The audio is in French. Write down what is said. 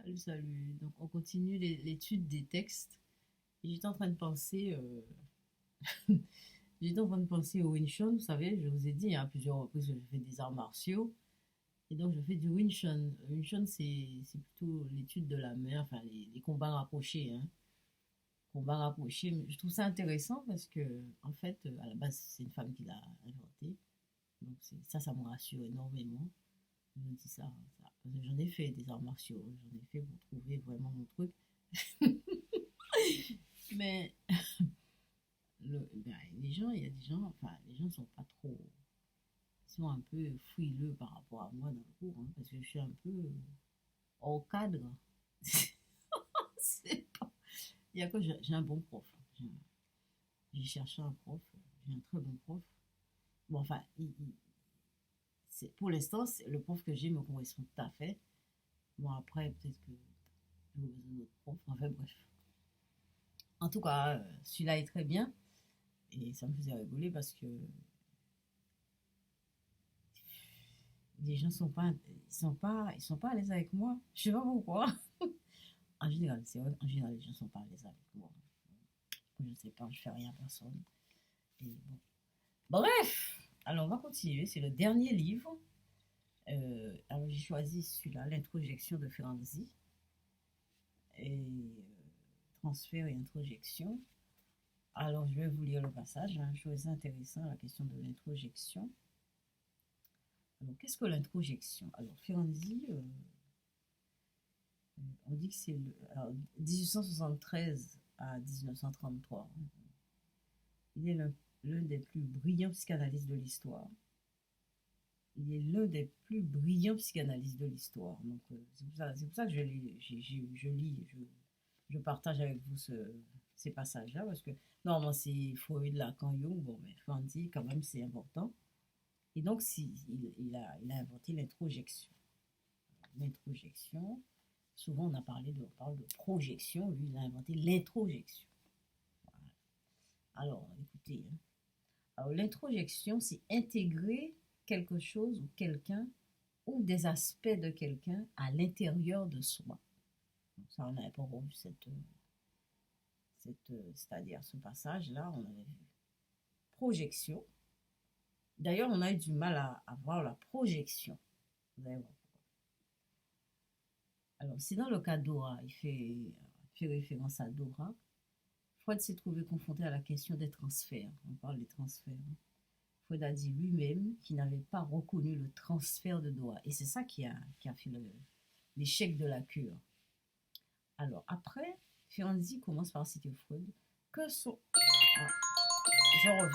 Salut, salut. Donc, on continue l'étude des textes. Et j'étais en train de penser, j'étais en train de penser au Wing Chun. Vous savez, je vous ai dit à plusieurs reprises que je fais des arts martiaux. Et donc, je fais du Wing Chun. Wing Chun, c'est plutôt l'étude de la main, enfin, les combats rapprochés, hein. Combats rapprochés. Mais je trouve ça intéressant parce que, en fait, à la base, c'est une femme qui l'a inventé. Donc, ça me rassure énormément. Je me dis ça. Parce que j'en ai fait des arts martiaux. J'en ai fait pour trouver vraiment mon truc. Mais les gens, il y a des gens, enfin, les gens sont pas trop, ils sont un peu frileux par rapport à moi dans le cours, hein, parce que je suis un peu hors cadre. C'est pas- Il y a que j'ai un bon prof. J'ai cherché un prof, j'ai un très bon prof. Bon, enfin, pour l'instant, le prof que j'ai me correspond tout à fait. Bon, après, peut-être que j'ai besoin d'autres profs. Enfin, bref. En tout cas, celui-là est très bien. Et ça me faisait rigoler parce que les gens ils sont pas à l'aise avec moi. Je sais pas pourquoi. En général, c'est vrai, en général, les gens sont pas à l'aise avec moi. Je ne sais pas, je fais rien à personne. Et bon. Bref, alors on va continuer. C'est le dernier livre. Alors j'ai choisi celui-là, l'introjection de Ferenczi. Et transfert et introjection. Alors je vais vous lire le passage. Hein, chose intéressante, la question de l'introjection. Alors qu'est-ce que l'introjection? Alors Ferenczi, on dit que c'est 1873 à 1933. Il est l'un des plus brillants psychanalystes de l'histoire. Il est l'un des plus brillants psychanalystes de l'histoire. Donc, c'est pour ça que je partage avec vous ces passages-là, parce que normalement, c'est Freud, Lacan, Jung, bon, mais Ferenczi, quand même, c'est important. Et donc, il a inventé l'introjection. L'introjection, souvent on parle de projection, lui, il a inventé l'introjection. Alors, écoutez, hein. Alors, l'introjection, c'est intégrer quelque chose ou quelqu'un ou des aspects de quelqu'un à l'intérieur de soi. Donc, ça, on avait pas revu c'est-à-dire ce passage-là, on avait vu projection. D'ailleurs, on a eu du mal à voir la projection. Vous allez voir. Alors, c'est dans le cas d'Aura, fait référence à Dora. Freud s'est trouvé confronté à la question des transferts. On parle des transferts. Freud a dit lui-même qu'il n'avait pas reconnu le transfert de Dora. Et c'est ça qui a fait l'échec de la cure. Alors après, Ferenczi commence par citer Freud. Que sont... Ah, je reviens.